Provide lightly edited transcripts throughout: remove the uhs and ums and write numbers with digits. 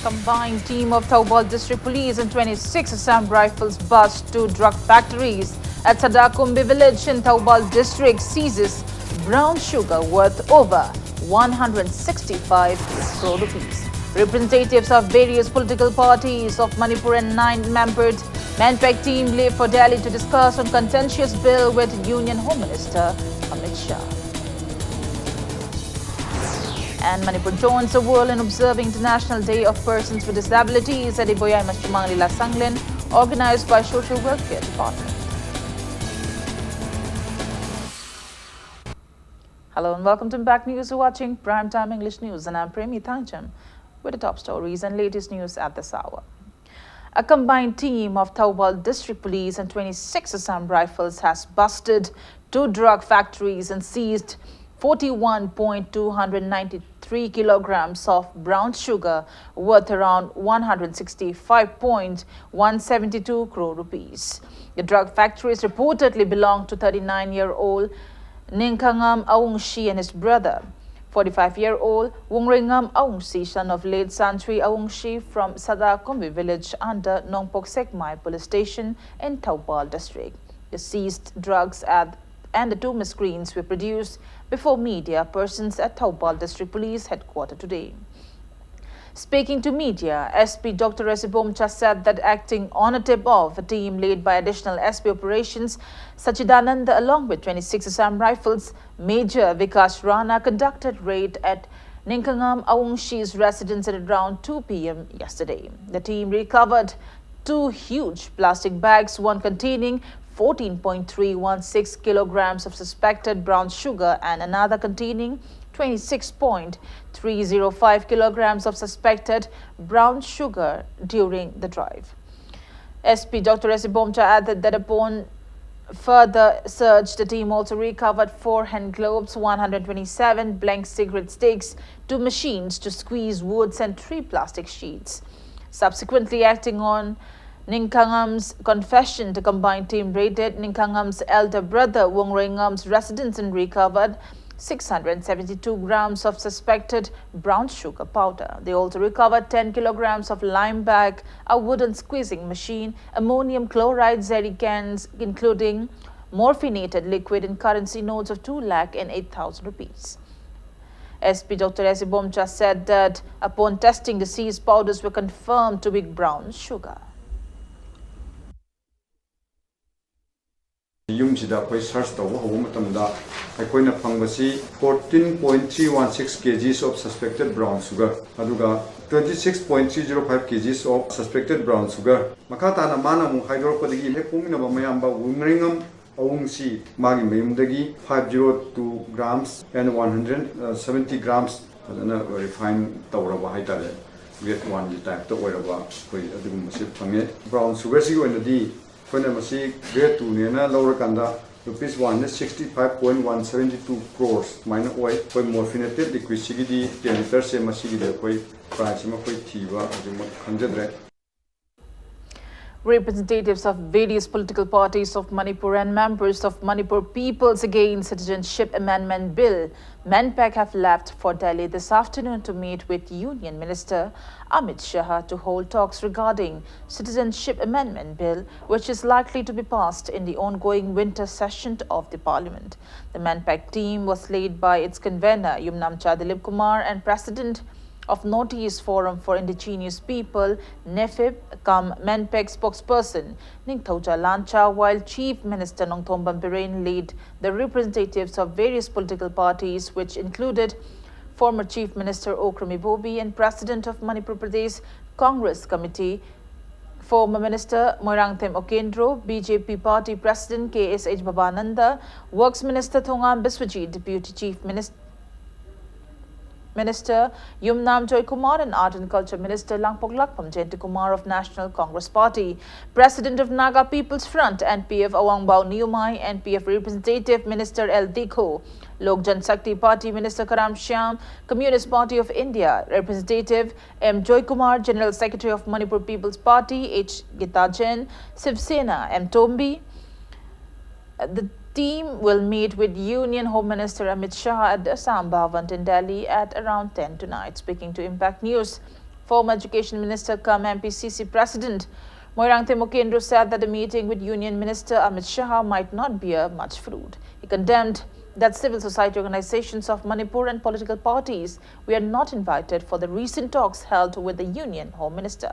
Combined team of Thoubal District Police and 26 Assam Rifles bust two drug factories at Sadakumbi village in Thoubal District, seizes brown sugar worth over 165 crore rupees. Representatives of various political parties of Manipur and 9-membered Manpack team leave for Delhi to discuss on contentious bill with Union Home Minister Amit Shah. And Manipur joins the world in observing International Day of Persons with Disabilities at Iboyai Mastumang Lila Sanglin, organized by Social Welfare Department. Hello and welcome to Impact News. You're watching Primetime English News, and I'm Premi Thangjam with the top stories and latest news at this hour. A combined team of Thoubal District Police and 26 Assam Rifles has busted two drug factories and seized 41.293 kilograms of brown sugar worth around 165.172 crore rupees. The drug factories reportedly belong to 39-year-old Ninkangam Aungshi and his brother, 45-year-old Wungringam Aungshi, son of late Santri Aungshi from Sadakumbi village under Nongpok Sekmai police station in Thoubal district. The seized drugs and the two miscreants were produced before media persons at Thoubal District Police Headquarters today. Speaking to media, SP Dr. Resibomcha said that acting on a tip of a team led by additional SP operations, Sachidananda along with 26 Assam Rifles, Major Vikas Rana conducted raid at Ninkangam Aungshi's residence at around 2 p.m. yesterday. The team recovered two huge plastic bags, one containing 14.316 kilograms of suspected brown sugar and another containing 26.305 kilograms of suspected brown sugar during the drive. SP Dr. Resibomcha added that upon further search, the team also recovered 4 hand globes, 127 blank cigarette sticks, 2 machines to squeeze woods and 3 plastic sheets. Subsequently, acting on Ninkangam's confession, the combined team raided Ninkangam's elder brother Wungringam's residence and recovered 672 grams of suspected brown sugar powder. They also recovered 10 kilograms of lime bag, a wooden squeezing machine, ammonium chloride jerry cans, including morphinated liquid, and currency notes of 2 lakh and 8,000 rupees. SP Dr. Resibomcha said that upon testing, the seized powders were confirmed to be brown sugar. ꯌꯨꯝꯁꯤꯗ ꯑꯩꯈꯣꯏ search ꯇꯧꯕ ꯍꯧꯕ ꯃꯇꯝꯗ ꯑꯩꯈꯣꯏꯅ ꯐꯪꯕꯁꯤ 14.316 kgs of suspected brown sugar ꯑꯗꯨꯒ 26.305 kgs of suspected brown sugar ꯃꯈꯥ ꯇꯥꯅ ꯃꯥꯅ ꯑꯃꯨꯛ ꯍꯥꯏꯗꯣꯔꯛꯄꯗꯒꯤ ꯍꯦꯛ ꯄꯣꯛꯃꯤꯟꯅꯕ ꯃꯌꯥꯝꯕ ꯋꯤꯡꯔꯤꯡꯉꯝ ꯑꯋꯨꯡꯁꯤ ꯃꯥꯒꯤ ꯃꯌꯨꯝꯗꯒꯤ 502 grams and 170 grams ꯐꯖꯅ ꯔꯤꯐꯥꯏꯟ ꯇꯧꯔꯕ ꯍꯥꯏꯇꯥꯔꯦ ꯋꯦꯠ 1ꯒꯤ ꯇꯥꯏꯞꯇ ꯑꯣꯏꯔꯕ ꯑꯩꯈꯣꯏ ꯑꯗꯨꯒꯨꯝꯕꯁꯤ ꯐꯪꯉꯦ ꯕ꯭ꯔꯥꯎꯟ ꯁꯨꯒꯔꯁꯤꯒꯤ ꯑꯣꯏꯅꯗꯤ grade 2 nena lower kanda rupees 165.172 crores minor oil koi morphinated liquid sigidi 10 liters se masigi koi price ma koi thiba ajuma khanjadre. Representatives of various political parties of Manipur and members of Manipur People's Against Citizenship Amendment Bill, Manpack, have left for Delhi this afternoon to meet with Union Minister Amit Shah to hold talks regarding Citizenship Amendment Bill, which is likely to be passed in the ongoing winter session of the Parliament. The Manpack team was led by its convener Yumnamcha Dilip Kumar and President of Northeast Forum for Indigenous People, NEFIP, Manpack spokesperson Ningthauja Lancha, while Chief Minister Nongthombam Biren led the representatives of various political parties, which included former Chief Minister Okrami Bobi and President of Manipur Pradesh Congress Committee, former Minister Moirangthem Okendro, BJP Party President KSH Babananda, Works Minister Thongam Biswajit, Deputy Chief Minister Yumnam Joy Kumar and Art and Culture Minister Langpok Lakpam Jayant Kumar of National Congress Party, President of Naga People's Front NPF Awangbao Niumai, NPF Representative Minister L. Dikho, Lok Jan Shakti Party Minister Karam Shyam, Communist Party of India Representative M. Joy Kumar, General Secretary of Manipur People's Party H. Gita Jain, Shiv Sena M. Tombi. The team will meet with Union Home Minister Amit Shah at the Assam Bhavan in Delhi at around 10 tonight. Speaking to Impact News, Former Education Minister cum MPCC President Moirang Temokendro said that the meeting with Union Minister Amit Shah might not bear much fruit. He condemned that civil society organizations of Manipur and political parties were not invited for the recent talks held with the Union Home Minister.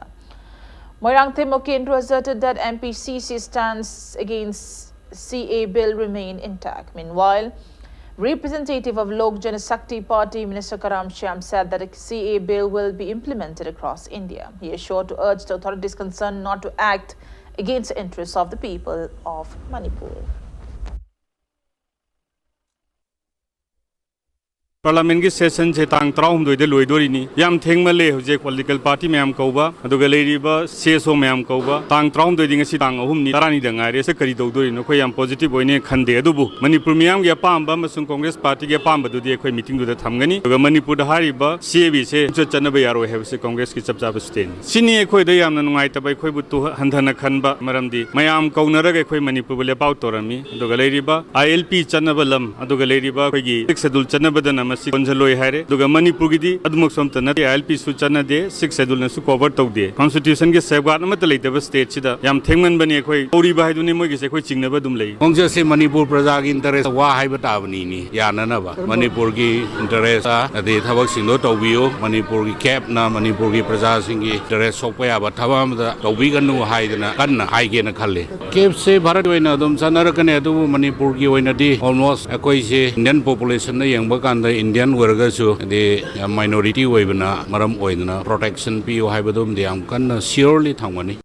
Moirang Temokendro asserted that MPCC stance against CA bill remain intact. Meanwhile, representative of Lok Janashakti Party, Minister Karam Shyam, said that a CA bill will be implemented across India. He assured to urge the authorities concerned not to act against the interests of the people of Manipur. Parliament ki session se tang traum doi de loi dori ni yam theng ma le hoje political party mayam kauba aduga leiriba seso mayam kauba tang traum doi ding si tang ahum ni tarani da ngai re se kari doi dori no khoi yam positive oine khande adubu Manipur miyam ge pamba masung Congress party ge pamba du de khoi meeting du da thamgani aduga Manipur da hariba CAB se chana ba yaro have se Congress ki chapcha ba stain sini khoi da yam na ngai ta bai khoi bu tu handhana khanba maramdi mayam kaunara ge khoi Manipur bole pau torami aduga leiriba ILP chana ba lam aduga leiriba khoi gi schedule chana ba da masi konjaloi haire duga Manipur gi di admuk somta na ILP su chana de 6 schedule na su cover tau de constitution ge safeguard na tale de state sida yam thengman bani khoi ori ba du ni moi gi se khoi chingna ba dum lei Kongja se Manipur praja gi interest wa hai bata bani ni ya na ba Manipur gi interest a de thabak sing do tau biyo Manipur gi cap na Manipur gi praja sing gi interest sok pa ya ba thawam da tau bi kan nu hai na kan na hai ge na khalle cap se bharat oina dum sanar kan adu Manipur gi oina di almost akoi se Indian population na yang ba kan da Indian workers the minority oibna maram oina protection pi haibadum de am kan surely thangani.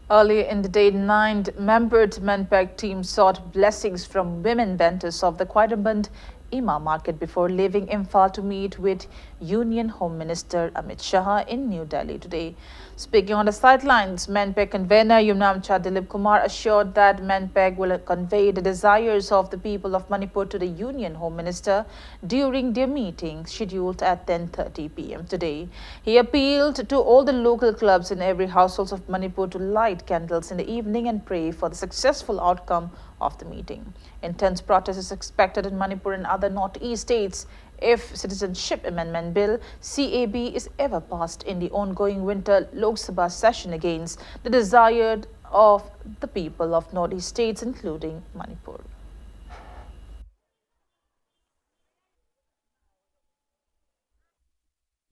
Earlier in the day, 9-membered Manpack team sought blessings from women vendors of the Quairamband Ima market before leaving Imphal to meet with Union Home Minister Amit Shah in New Delhi today. Speaking on the sidelines, Manpack convener Yumnamcha Dilip Kumar assured that Manpack will convey the desires of the people of Manipur to the Union Home Minister during their meeting scheduled at 10:30 p.m. today. He appealed to all the local clubs in every household of Manipur to light candles in the evening and pray for the successful outcome of the meeting. Intense protest is expected in Manipur and other northeast states if Citizenship Amendment Bill CAB is ever passed in the ongoing winter Lok Sabha session against the desire of the people of northeast states, including Manipur.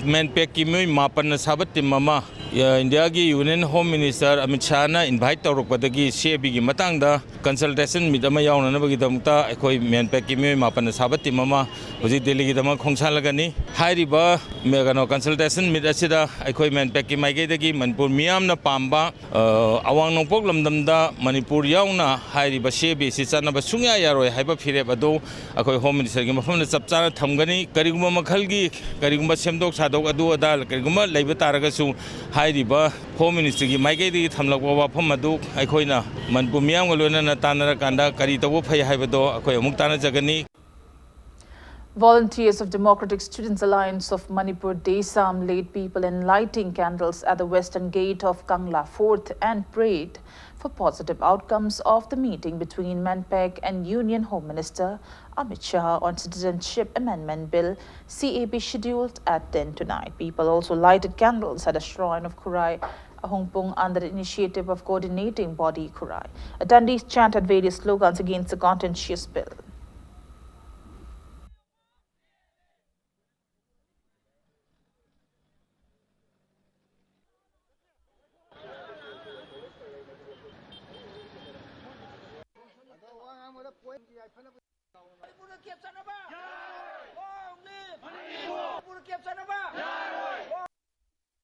Manpack ki moi mapan na sabat tim mama India gi Union Home Minister Amit Shah na invite tawrok padagi CAB gi matang da consultation mit ama yauna na bagi damta ekoi Manpack ki moi mapan na sabat tim mama hoji Delhi gi dama khongsal lagani hairiba megano consultation mit asida ekoi Manpack ki maige dagi Manipur miyam na pamba awang nongpok lamdam da Manipur yauna hairiba CAB si chana ba sungya yaroi haiba phire bado ekoi Home Minister gi mafam na chapchana thamgani kariguma makhal gi kariguma semdok sadok adu adal kariguma leiba taragasu hairiba Home Minister gi maige di thamlakwa wafam adu aikoina Manipur miyam galona na tanara kanda kari tawo phai haibado akoi amuk tana jagani. Volunteers of Democratic Students Alliance of Manipur Desam laid people in lighting candles at the western gate of Kangla Fort and prayed for positive outcomes of the meeting between Manpack and Union Home Minister Amit Shah on Citizenship Amendment Bill CAB scheduled at 10 tonight. People also lighted candles at a shrine of Kurai Ahongpung under the initiative of coordinating body Kurai. Attendees chanted various slogans against the contentious bill.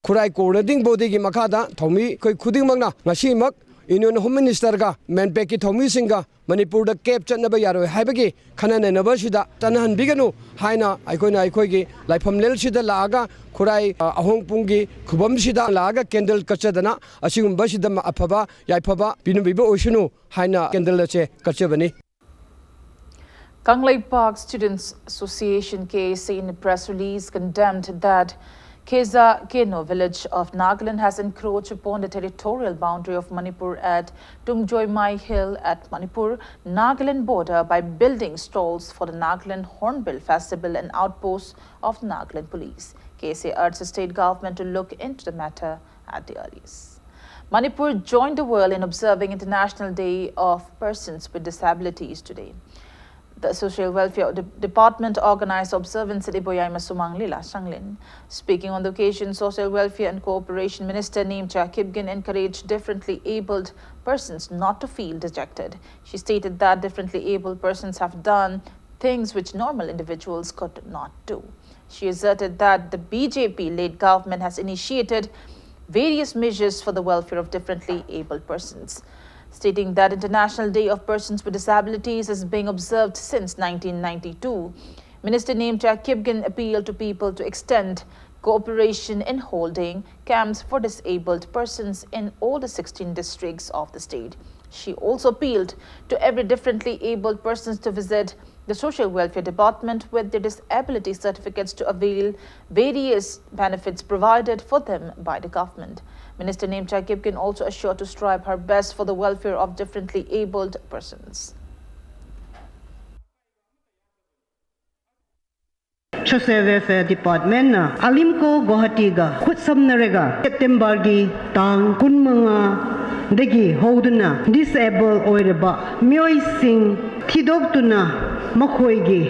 Kurai coordinating body ki makada thomi koi khuding magna ngasi mak Union Home Minister ga Manpack ki thomi singa Manipur da cap chatna ba yaro haibagi khana na ba sida tanhan biganu haina aikoina aikoi gi laifam lel sida laaga Kurai ahongpung gi khubam sida laaga candle kachadana asigum ba sida afaba yaifaba binu bibo oshunu haina candle che kachabani. Kanglai Park Students Association KSA in a press release condemned that Kheza Keno village of Nagaland has encroached upon the territorial boundary of Manipur at Tungjoimai Hill at Manipur, Nagaland border by building stalls for the Nagaland Hornbill Festival and outposts of Nagaland Police. KSA urged the state government to look into the matter at the earliest. Manipur joined the world in observing International Day of Persons with Disabilities today. The Social Welfare Department organized observance at Iboyama Sumang Lila Shanglin. Speaking on the occasion, Social Welfare and Cooperation Minister Nimcha Kipgen encouraged differently abled persons not to feel dejected. She stated that differently abled persons have done things which normal individuals could not do. She asserted that the BJP-led government has initiated various measures for the welfare of differently abled persons. Stating that International Day of Persons with Disabilities is being observed since 1992, Minister Nimcha Kipgen appealed to people to extend cooperation in holding camps for disabled persons in all the 16 districts of the state. She also appealed to every differently abled persons to visit the Social Welfare Department with their disability certificates to avail various benefits provided for them by the government. Minister Nimcha Kipgen also assured to strive her best for the welfare of differently abled persons. Social Welfare Department na Alimco Guwahati ga khutsamnarega September gi tang kunmanga dagi hoduna disabled oiraba mioi sing thidoptuna makhoi gi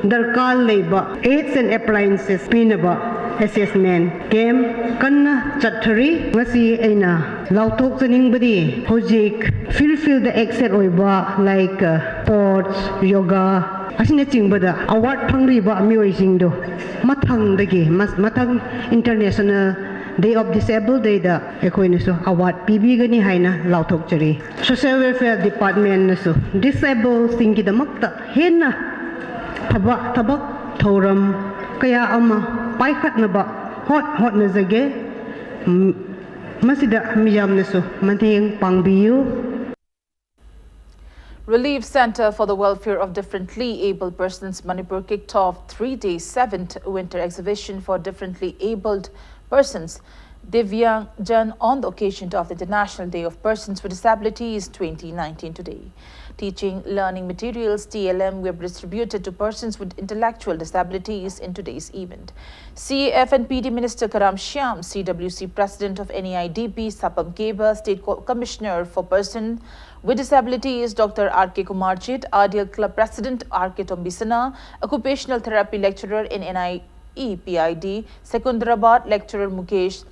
darkar leiba aids and appliances pinaba assessment camp kanna chathari ngasi aina lautok chaningbadi hojik fulfill the exit oiba like sports yoga asina chingbada award phangriba mioi singdo mathang dagi mathang international day of disabled day da ekoina so award pibigani haina lautok chari social welfare department na so disabled singi da makta henna phaba tabak thoram kaya ama paikhatnaba hot na jage masida miyam na so mateng pangbiyu. Relief Center for the Welfare of Differently Abled Persons Manipur kicked off 3-day 7th winter exhibition for differently abled persons Divyang Jan on the occasion of the International Day of Persons with Disabilities 2019 today. Teaching learning materials TLM were distributed to persons with intellectual disabilities in today's event. CAF and PD Minister Karam Shyam, CWC President of NEIDP Sapam Keba, State Commissioner for Person with Disabilities Dr. R.K. Kumarjit, Ideal Club President R.K. Tombisana, Occupational Therapy Lecturer in NIE-PID, Secunderabad Lecturer Mukesh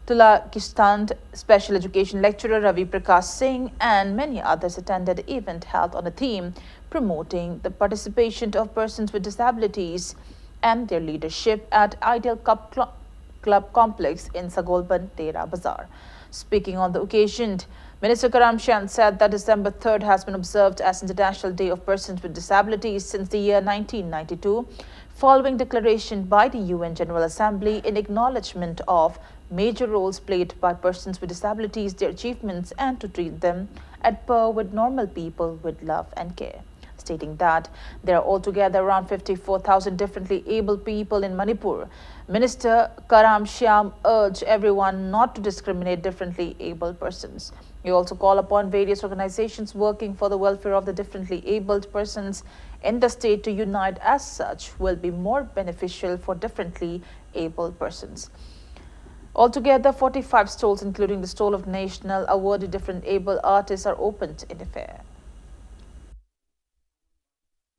Tulakistan, Special Education Lecturer Ravi Prakash Singh and many others attended the event held on a theme promoting the participation of persons with disabilities and their leadership at Ideal Club Complex in Sagolban, Tera Bazaar. Speaking on the occasion, Minister Karam Shyam said that December 3rd has been observed as International Day of Persons with Disabilities since the year 1992, following declaration by the UN General Assembly in acknowledgement of major roles played by persons with disabilities, their achievements, and to treat them at par with normal people with love and care. Stating that there are altogether around 54,000 differently abled people in Manipur, Minister Karam Shyam urged everyone not to discriminate differently abled persons. He also called upon various organizations working for the welfare of the differently abled persons in the state to unite, as such will be more beneficial for differently abled persons. Altogether, 45 stalls, including the stall of National Awarded Different Able Artists, are opened in the fair.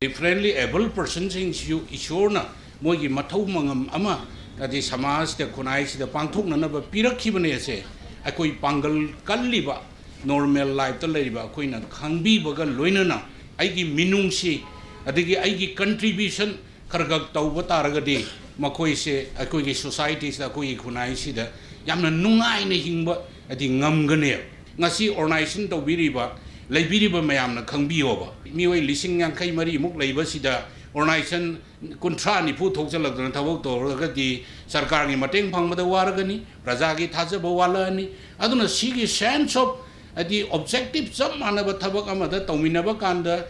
Differently able persons in Ishorna, Mogi Matau Mangam Ama, that is Hamas, the Kunais, the Pantuna, Pirakibane, Akoi Pangal Kaliba, normal life to labor, Queen and Kangbi Bagal Luinana, Aigi Minungsi, Adigi Aigi contribution, Karagak Taubataragadi. Makoi se akoi societies da koi kunai si da yamna nungai ne hingba ati ngamgane ngasi organization to biriba leibiriba mayamna khangbiyo ba mioi lising yang kai mari muk leiba si da organization kuntra ni pu thokjalak na thawok to ragati sarkar ni mateng phangma da waragani praja gi thajaba walani aduna sigi sense of adi objective some manaba thabak amada tawminaba kanda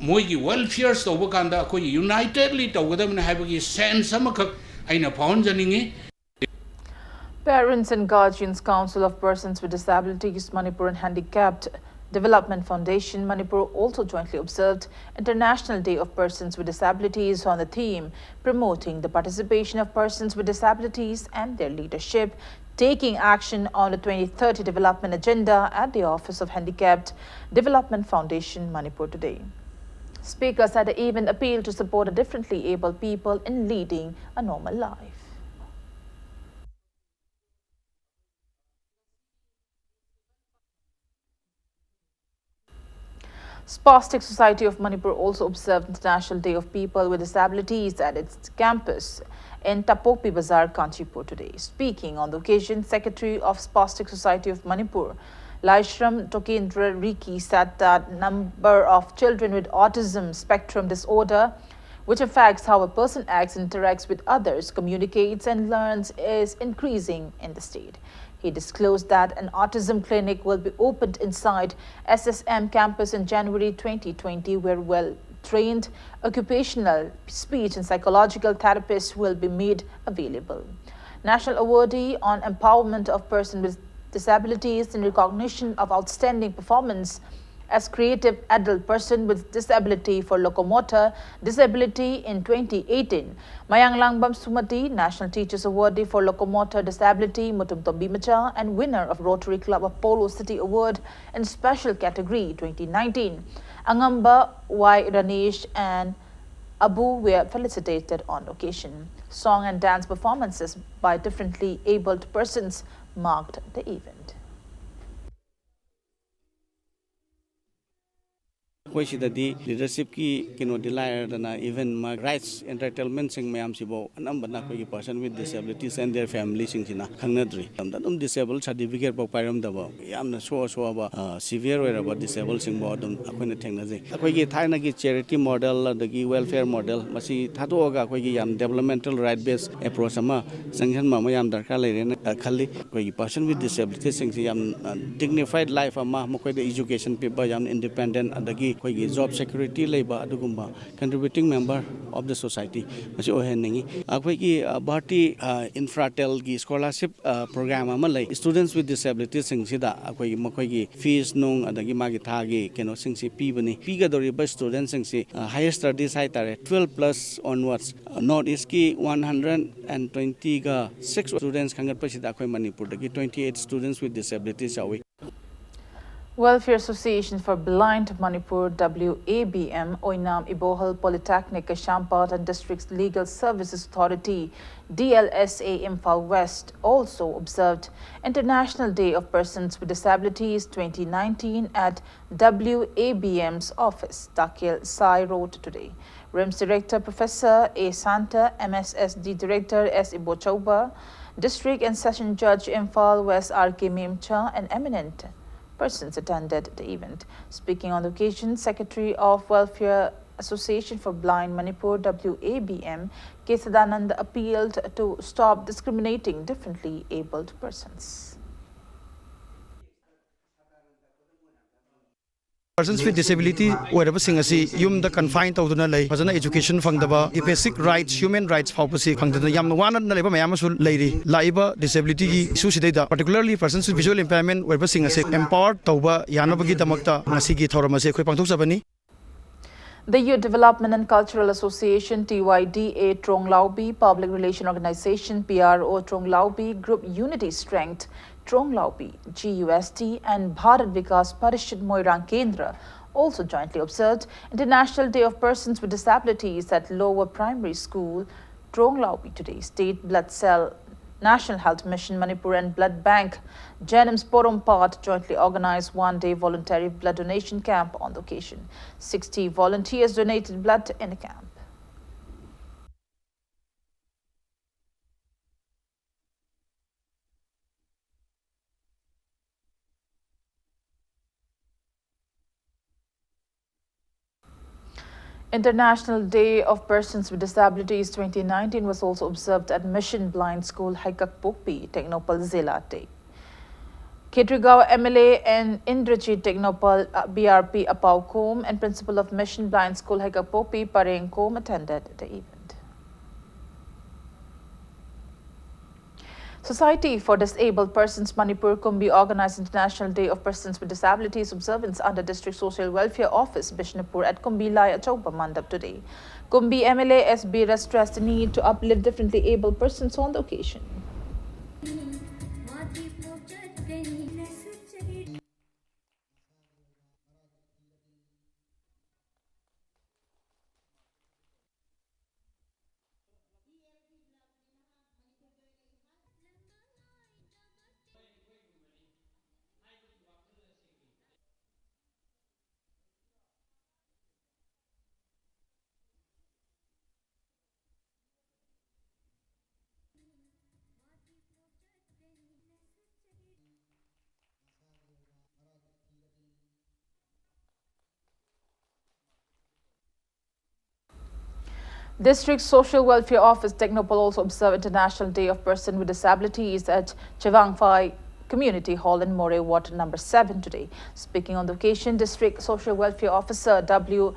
moigi welfare tawba kanda ko unitedly tawgadamna habagi sense amakak aina phone janingi Parents and Guardians Council of Persons with Disabilities Manipur and Handicapped Development Foundation Manipur also jointly observed International Day of Persons with Disabilities on the theme promoting the participation of persons with disabilities and their leadership, taking action on the 2030 development agenda at the Office of Handicapped Development Foundation Manipur today. Speakers at the event appealed to support the differently abled people in leading a normal life. Spastic Society of Manipur also observed International Day of People with Disabilities at its campus in Tapokpi Bazar, Kanchipur today. Speaking on the occasion, Secretary of Spastic Society of Manipur, Laishram Tokendra Riki, said that number of children with autism spectrum disorder, which affects how a person acts, interacts with others, communicates and learns, is increasing in the state. He disclosed that an autism clinic will be opened inside SSM campus in January 2020, where well-trained occupational, speech and psychological therapists will be made available. National Awardee on Empowerment of Persons with Disabilities in recognition of outstanding performance as creative adult person with disability for locomotor disability in 2018. Mayang Langbam Sumati, National Teachers Awardee for locomotor disability, Mutum Tombimacha, and winner of Rotary Club of Polo City Award in special category 2019. Angamba Y. Ranesh and Abu were felicitated on occasion. Song and dance performances by differently abled persons marked the event. Leadership ki kino delay na even my rights entitlement sing mayam sibo anam bana ko person with disabilities and their families sing sina khangnadri dum disabled certificate pok pairam daba yamna so ba severe or about disabled sing bo dum akoina thengna je akoi gi thaina gi charity model dagi welfare model masi thado ga akoi gi yam developmental right based approach ama sanction ma yam darkar leire na khalli koi gi person with disabilities sing yam dignified life ama mokoi the education people yam independent adagi job security labor adugumba contributing member of the society masi ohenningi akhoi bharti infratel gi scholarship program ama lay students with disabilities sing sida akhoi makoi gi fees nung adagi magi thagi keno sing si pibani pigadori ba students sing si higher studies hai tare 12 plus onwards north east ki 120 ga 6 students khangat pasida akhoi manipur dagi 28 students with disabilities awi. Welfare Association for Blind Manipur WABM, Oinam Ibohal Polytechnic, Kashampad and District Legal Services Authority DLSA Imphal West also observed International Day of Persons with Disabilities 2019 at WABM's office, Takil Sai Road today. RIMS Director Professor A. Santa, MSSD Director S. Ibochauba, District and Session Judge Imphal West R.K. Memcha and eminent persons attended the event. Speaking on the occasion, Secretary of Welfare Association for Blind Manipur WABM, K. Sadanand, appealed to stop discriminating differently abled persons. Persons with disability, wherever singasi, yum the confined to the lay, was an education fund the basic rights, human rights, policy, fund the yam one and the labor Yamasul lady, laiba, disability, suicide, particularly persons with visual impairment, wherever singasi, empowered, Toba, Yanabagi Damakta, Nasigi Toramase, Pantusabani. The Youth Development and Cultural Association TYDA Trong Laubi, Public Relation Organization PRO Trong Laubi, Group Unity Strength Trong Laubi, GUST and Bharat Vikas Parishad Moirang Kendra also jointly observed International Day of Persons with Disabilities at Lower Primary School Trong Laubi today. State Blood Cell, National Health Mission Manipur and Blood Bank Janim's Porompat jointly organized one-day voluntary blood donation camp on the occasion. 60 volunteers donated blood in the camp. International Day of Persons with Disabilities 2019 was also observed at Mission Blind School Haikakpokpi, Technopal Zelate. Ketrigao MLA and Indrajit Technopal BRP Apaukom and Principal of Mission Blind School Haikakpokpi Parengkom attended the event. Society for Disabled Persons Manipur Kumbi organized International Day of Persons with Disabilities observance under District Social Welfare Office, Bishnupur at Kumbi Lai Achaupa Mandap today. Kumbi MLA SB stressed the need to uplift differently abled persons on the occasion. District Social Welfare Office Technopol also observed International Day of Person with Disabilities at Chevangphai Community Hall in More Ward number 7 today. Speaking on the occasion, District Social Welfare Officer W.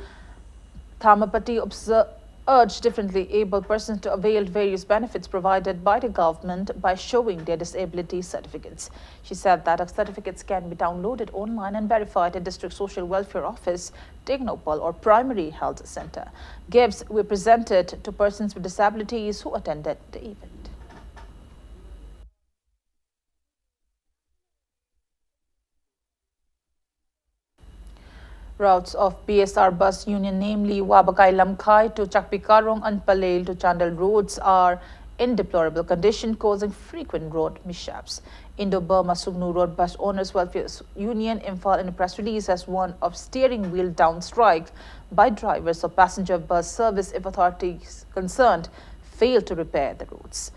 Thamapati urged differently abled persons to avail various benefits provided by the government by showing their disability certificates. She said that certificates can be downloaded online and verified at District Social Welfare Office, Technopol or Primary Health Center. Gifts were presented to persons with disabilities who attended the event. Routes of BSR bus union, namely Wabakai Lamkai to Chakpikarong and Palel to Chandal roads, are in deplorable condition, causing frequent road mishaps. Indo-Burma Sugnu Road Bus Owners Welfare Union Imphal in a press release has warned of steering wheel down strike by drivers of passenger bus service if authorities concerned fail to repair the roads.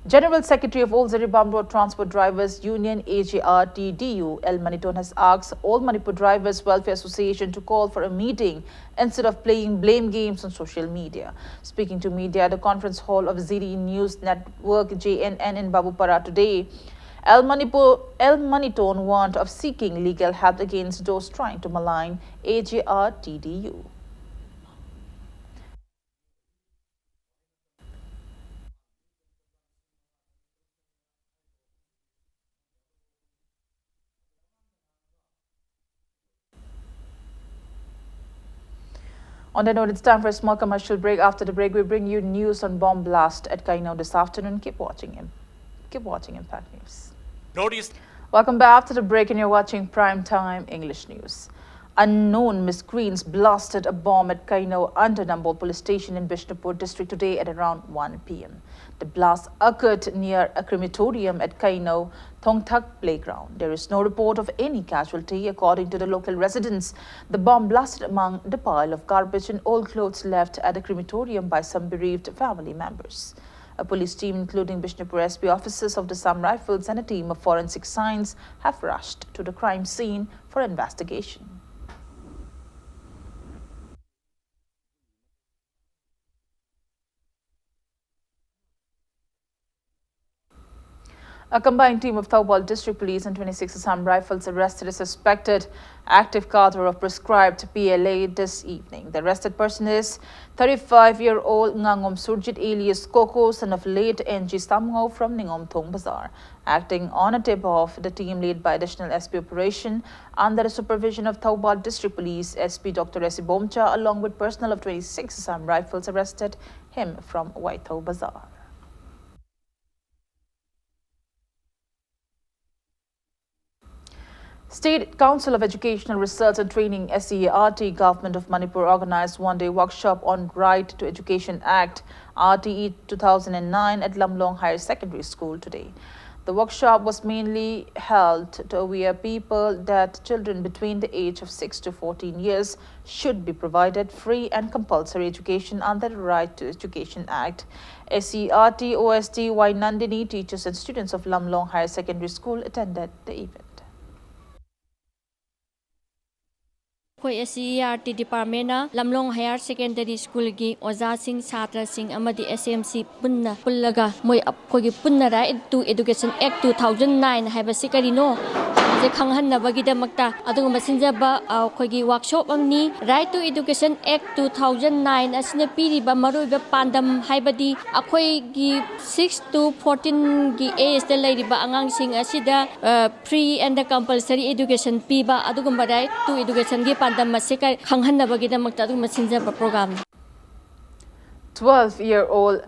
General Secretary of All Zaribam Road Transport Drivers Union AJRTDU El Maniton has asked All Manipur Drivers Welfare Association to call for a meeting instead of playing blame games on social media. Speaking to media at the conference hall of ZD News Network JNN in Babupara today, El Maniton warned of seeking legal help against those trying to malign AJRTDU. On that note, it's time for a small commercial break. After the break, we bring you news on bomb blast at Kainau this afternoon. Keep watching Impact News. Welcome back after the break, and you're watching Prime Time English News. Unknown miscreants blasted a bomb at Kainau under Nambol Police Station in Bishnupur district today at around 1 p.m. The blast occurred near a crematorium at Kainau Thongthak playground. There is no report of any casualty, according to the local residents. The bomb blasted among the pile of garbage and old clothes left at the crematorium by some bereaved family members. A police team, including Bishnupur SP officers of the Assam Rifles and a team of forensic science, have rushed to the crime scene for investigation. A combined team of Thoubal District Police and 26 Assam Rifles arrested a suspected active cadre of prescribed PLA this evening. The arrested person is 35-year-old Ngangom Surjit alias Koko, son of late NG Samngao from Ningom Thong Bazaar. Acting on a tip-off, the team led by Additional SP Operation under the supervision of Thoubal District Police SP Dr. S. Bomcha, along with personnel of 26 Assam Rifles, arrested him from Waithau Bazaar. State Council of Educational Research and Training SEART Government of Manipur organized one-day workshop on Right to Education Act RTE 2009 at Lamlong Higher Secondary School today. The workshop was mainly held to aware people that children between the age of 6 to 14 years should be provided free and compulsory education under the Right to Education Act. SEART OST Y Nandini, teachers and students of Lamlong Higher Secondary School attended the event. SEART Department Lamlong Higher Secondary School gi Oza Singh Chhatra Singh amadi SMC punna pullaga moi apko gi punna right to Education Act 2009 haibasi karino ase khanghannabagidamakta adugumba sinjaba akhoi workshop amni Right to Education Act 2009 asina piriba maruiba pandam haibadi akhoi gi 6 to 14 gi age da lairiba angangsing asida free and compulsory education piba adugumba Right to Education gi pandam masika khanghannabagidamakta adugumba sinjaba program 12-year-old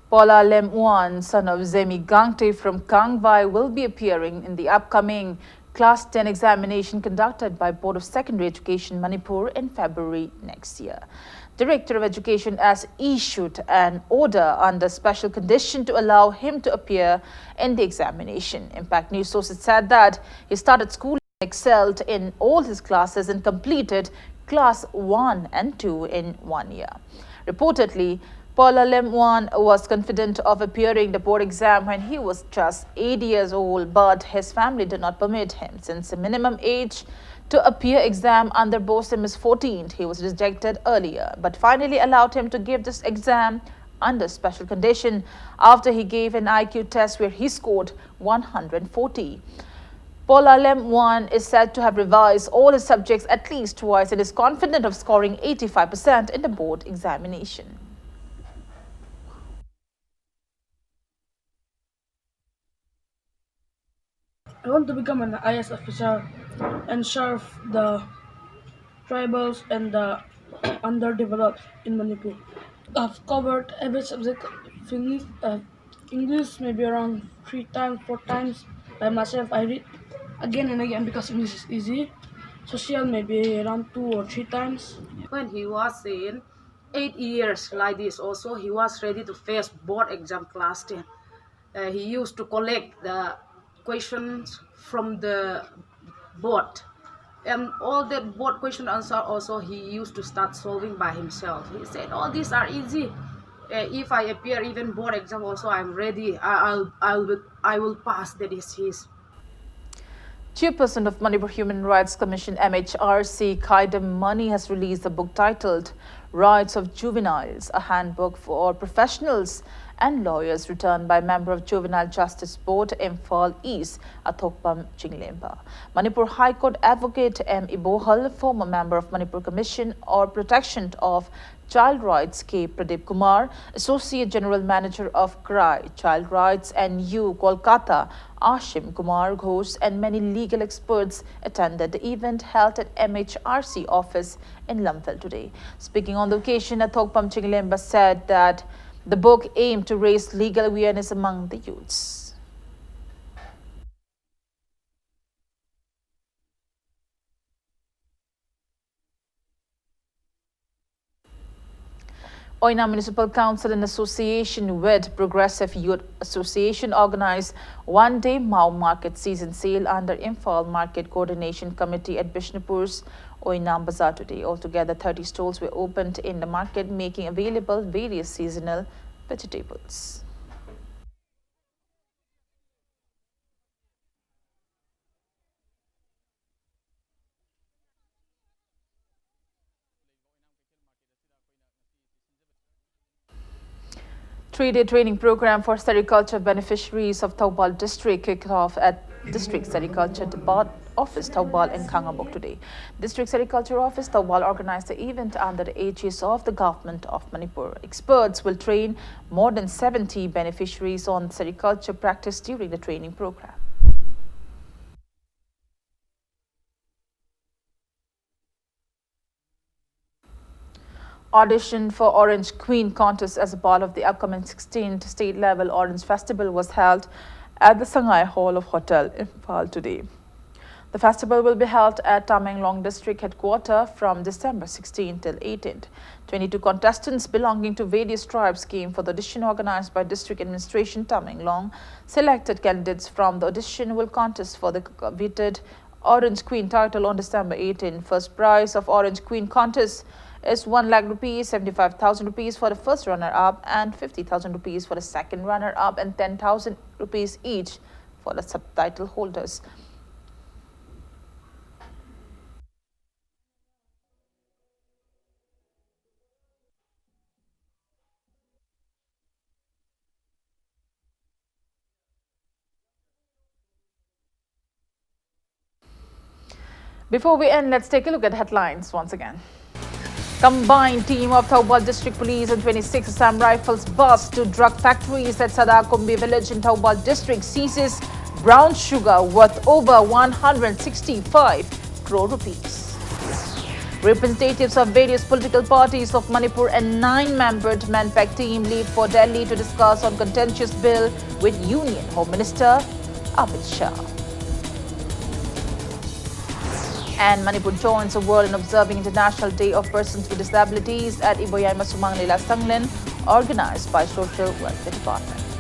Paula Lemwan, son of Zemi Gangte from Kangwai, will be appearing in the upcoming Class 10 examination conducted by Board of Secondary Education Manipur in February next year. Director of Education has issued an order under special condition to allow him to appear in the examination. Impact News sources said that he started school and excelled in all his classes and completed Class 1 and 2 in 1 year. Reportedly, Paula Lemwan was confident of appearing the board exam when he was just 8 years old, but his family did not permit him since the minimum age to appear exam under BOSIM is 14. He was rejected earlier, but finally allowed him to give this exam under special condition after he gave an IQ test where he scored 140. Paula Lemwan is said to have revised all his subjects at least twice and is confident of scoring 85% in the board examination. I want to become an IS officer and serve the tribals and the underdeveloped in Manipur. I've covered every subject, English maybe around 3 times, 4 times by myself. I read again and again because English is easy. Social maybe around 2 or 3 times. When he was in 8 years like this also, he was ready to face board exam class 10. He used to collect the questions from the board. And all the board question answer also he used to start solving by himself. He said, all these are easy. If I appear even board exam also, I'm ready. I will pass. That is his. Chairperson of Manipur Human Rights Commission MHRC, Kaidam Mani, has released a book titled Rights of Juveniles, a handbook for professionals and lawyers, written by member of Juvenile Justice Board, Imphal East, Athokpam Chinglemba. Manipur High Court Advocate M. Ibohal, former member of Manipur Commission or Protection of Child Rights K. Pradeep Kumar, Associate General Manager of CRI, Child Rights and U, Kolkata, Ashim Kumar Ghosh, and many legal experts attended the event held at MHRC office in Lamphel today. Speaking on the occasion, Athokpam Chinglemba said that the book aimed to raise legal awareness among the youths. Oina Municipal Council in association with Progressive Youth Association organized one-day Mao Market season sale under Imphal Market Coordination Committee at Bishnupur's Oina Bazaar today. Altogether, 30 stalls were opened in the market, making available various seasonal vegetables. Three-day training program for sericulture beneficiaries of Taubal district kicked off at District Sericulture Department Office Taubal in Kangabok today. District Sericulture Office Taubal organized the event under the aegis of the Government of Manipur. Experts will train more than 70 beneficiaries on sericulture practice during the training program. Audition for Orange Queen contest as a part of the upcoming 16th state-level Orange Festival was held at the Sangai Hall of Hotel Imphal today. The festival will be held at Tamenglong District Headquarters from December 16 till 18th. 22 contestants belonging to various tribes came for the audition organized by District Administration Tamenglong. Selected candidates from the audition will contest for the coveted Orange Queen title on December 18. First prize of Orange Queen contest is 1 lakh rupees, 75,000 rupees for the first runner-up and 50,000 rupees for the second runner-up and 10,000 rupees each for the subtitle holders. Before we end, let's take a look at headlines once again. Combined team of Thoubal District Police and 26 Assam Rifles bust to drug factories at Sadakumbi village in Thoubal District seizes brown sugar worth over 165 crore rupees. Representatives of various political parties of Manipur and 9-membered Manpack team leave for Delhi to discuss on contentious bill with Union Home Minister Amit Shah. And Manipur joins the world in observing International Day of Persons with Disabilities at Iboyai Masumang Nila Sanglin, organized by Social Welfare Department.